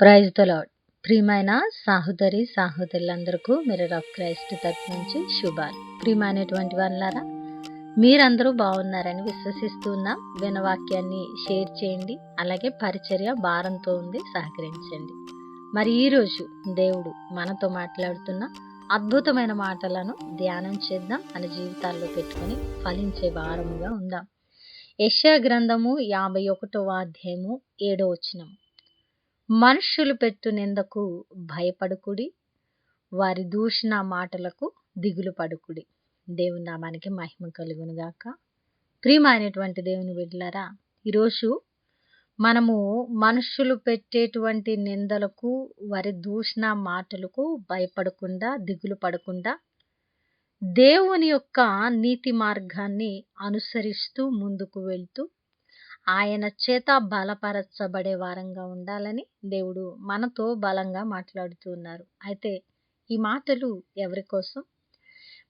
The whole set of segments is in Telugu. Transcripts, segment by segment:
Praise the lord. ప్రియమైన సహోదరి సహోదరులందరికీ మిర్రర్ ఆఫ్ క్రైస్ట్ తరపు నుంచి శుభాలు. ప్రియమైనటువంటి వాళ్ళారా, మీరందరూ బాగున్నారని విశ్వసిస్తున్నా. వినవాక్యాన్ని షేర్ చేయండి, అలాగే పరిచర్య భారంతో ఉంది, సహకరించండి. మరి ఈరోజు దేవుడు మనతో మాట్లాడుతున్న అద్భుతమైన మాటలను ధ్యానం చేద్దాం, మన జీవితాల్లో పెట్టుకొని ఫలించే వారముగా ఉందాం. యెషయా గ్రంథము 51వ అధ్యాయము 7వ వచనం. మనుష్యులు పెట్టు నిందకు భయపడుకుడి, వారి దూషణ మాటలకు దిగులు పడుకుడి. దేవుని నామానికి మహిమ కలుగును గాక. ప్రియమైనటువంటి దేవుని బిడ్డలారా, ఈరోజు మనము మనుషులు పెట్టేటువంటి నిందలకు, వారి దూషణ మాటలకు భయపడకుండా, దిగులు పడకుండా దేవుని యొక్క నీతి మార్గాన్ని అనుసరిస్తూ ముందుకు వెళ్తూ ఆయన చేత బలపరచబడే వారంగా ఉండాలని దేవుడు మనతో బలంగా మాట్లాడుతూ ఉన్నారు. అయితే ఈ మాటలు ఎవరి కోసం?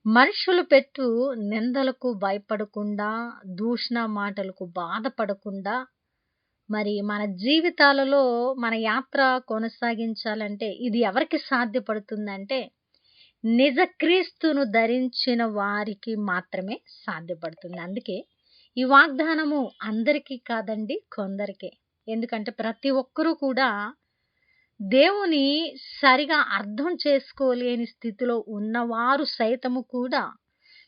మనుషులు పెట్టు నిందలకు భయపడకుండా, దూషణ మాటలకు బాధపడకుండా, మరి మన జీవితాలలో మన యాత్ర కొనసాగించాలంటే ఇది ఎవరికి సాధ్యపడుతుందంటే నిజ క్రీస్తును ధరించిన వారికి మాత్రమే సాధ్యపడుతుంది. అందుకే ఈ వాగ్దానము అందరికీ కాదండి, కొందరికే. ఎందుకంటే ప్రతి ఒక్కరూ కూడా దేవుని సరిగా అర్థం చేసుకోలేని స్థితిలో ఉన్నవారు సైతము కూడా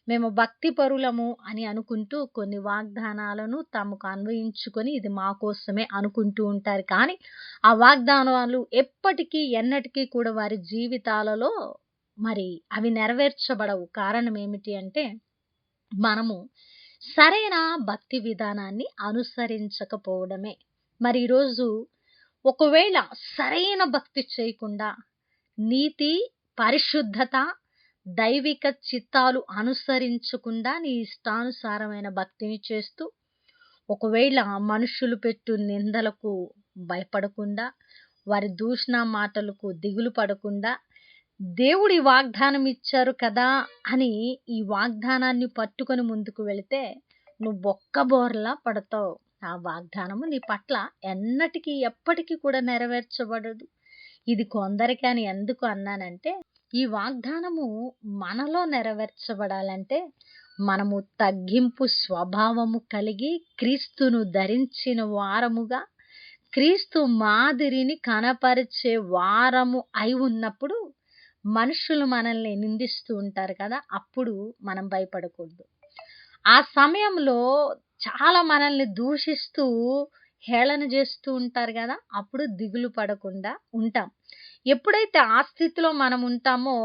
మేము భక్తి పరులము అని అనుకుంటూ కొన్ని వాగ్దానాలను తమకు అన్వయించుకొని ఇది మా కోసమే అనుకుంటూ ఉంటారు. కానీ ఆ వాగ్దానాలు ఎప్పటికీ ఎన్నటికీ కూడా వారి జీవితాలలో మరి అవి నెరవేర్చబడవు. కారణం ఏమిటి అంటే మనము సరైన భక్తి విధానాన్ని అనుసరించకపోవడమే. మరి ఈరోజు ఒకవేళ సరైన భక్తి చేయకుండా, నీతి, పరిశుద్ధత, దైవిక చిత్తాలు అనుసరించకుండా నీ ఇష్టానుసారమైన భక్తిని చేస్తూ, ఒకవేళ మనుషులు పెట్టు నిందలకు భయపడకుండా, వారి దూషణ మాటలకు దిగులు పడకుండా, దేవుడి వాగ్దానం ఇచ్చారు కదా అని ఈ వాగ్దానాన్ని పట్టుకొని ముందుకు వెళితే నువ్వు బొక్కబోర్లా పడతావు. ఆ వాగ్దానము నీ పట్ల ఎన్నటికీ ఎప్పటికీ కూడా నెరవేర్చబడదు. ఇది కొందరికి అని ఎందుకు అన్నానంటే, ఈ వాగ్దానము మనలో నెరవేర్చబడాలంటే మనము తగ్గింపు స్వభావము కలిగి క్రీస్తును ధరించిన వారముగా, క్రీస్తు మాదిరిని కనపరిచే వారము అయి ఉన్నప్పుడు మనుషులు మనల్ని నిందిస్తూ ఉంటారు కదా, అప్పుడు మనం భయపడకూడదు. ఆ సమయంలో చాలా మనల్ని దూషిస్తూ హేళన చేస్తూ ఉంటారు కదా, అప్పుడు దిగులు పడకుండా ఉంటాం. ఎప్పుడైతే ఆ స్థితిలో మనం ఉంటామో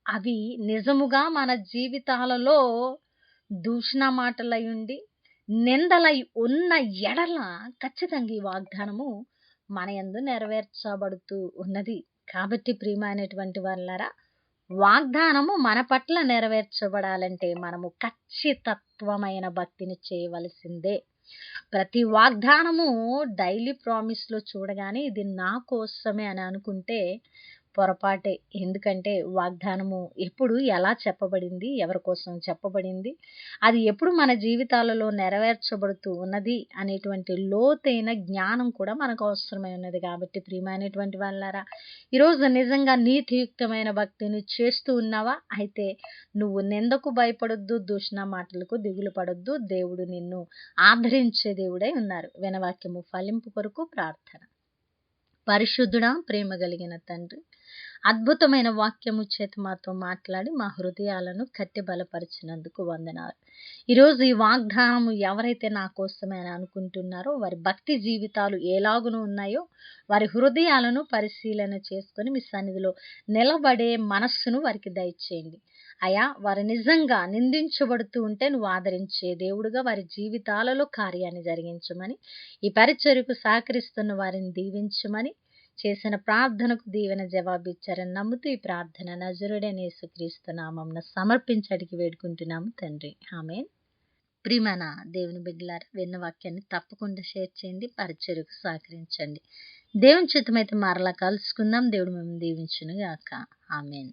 అవి నిజముగా మన జీవితాలలో దూషణ మాటలై ఉండి నిందలై ఉన్న ఎడల ఖచ్చితంగా ఈ వాగ్దానము మన యందు నెరవేర్చబడుతూ ఉన్నది. కాబట్టి ప్రియమైనటువంటి వాళ్ళారా, వాగ్దానము మన పట్ల నెరవేర్చబడాలంటే మనము ఖచ్చితత్వమైన భక్తిని చేయవలసిందే. ప్రతి వాగ్దానము డైలీ ప్రామిస్లో చూడగానే ఇది నా కోసమే అని అనుకుంటే పొరపాటే. ఎందుకంటే వాగ్దానము ఎప్పుడు ఎలా చెప్పబడింది, ఎవరి కోసం చెప్పబడింది, అది ఎప్పుడు మన జీవితాలలో నెరవేర్చబడుతూ ఉన్నది అనేటువంటి లోతైన జ్ఞానం కూడా మనకు అవసరమై ఉన్నది. కాబట్టి ప్రియమైనటువంటి వాళ్ళారా, ఈరోజు నిజంగా నీతియుక్తమైన భక్తిని చేస్తూ ఉన్నావా? అయితే నువ్వు నిందకు భయపడొద్దు, దూషణ మాటలకు దిగులు పడొద్దు. దేవుడు నిన్ను ఆదరించే దేవుడై ఉన్నారు. వినవాక్యము ఫలింపు కొరకు ప్రార్థన. పరిశుద్ధుడా, ప్రేమ కలిగిన తండ్రి, అద్భుతమైన వాక్యము చేత మాతో మాట్లాడి మా హృదయాలను కట్టి బలపరిచినందుకు వందనాలు. ఈరోజు ఈ వాగ్దానము ఎవరైతే నా కోసమే అని అనుకుంటున్నారో వారి భక్తి జీవితాలు ఎలాగును ఉన్నాయో వారి హృదయాలను పరిశీలన చేసుకొని మీ సన్నిధిలో నిలబడే మనస్సును వారికి దయచేయండి. అయా, వారు నిజంగా నిందించబడుతూ ఉంటే నువ్వు ఆదరించే దేవుడుగా వారి జీవితాలలో కార్యాన్ని జరిగించమని, ఈ పరిచర్యకు సహకరిస్తున్న వారిని దీవించమని, చేసిన ప్రార్థనకు దీవెన జవాబిచ్చారని నమ్ముతూ ఈ ప్రార్థన నజరుడైన యేసుక్రీస్తు నామమున సమర్పించి అడిగి వేడుకుంటున్నాము తండ్రి, ఆమేన్. ప్రియమైన దేవుని బిడ్డలారా, విన్న వాక్యాన్ని తప్పకుండా షేర్ చేయండి, పరిచర్యకు సహకరించండి. దేవుని చిత్తమైతే మరలా కలుసుకుందాం. దేవుడు మిమ్మల్ని దీవించును గాక. ఆమేన్.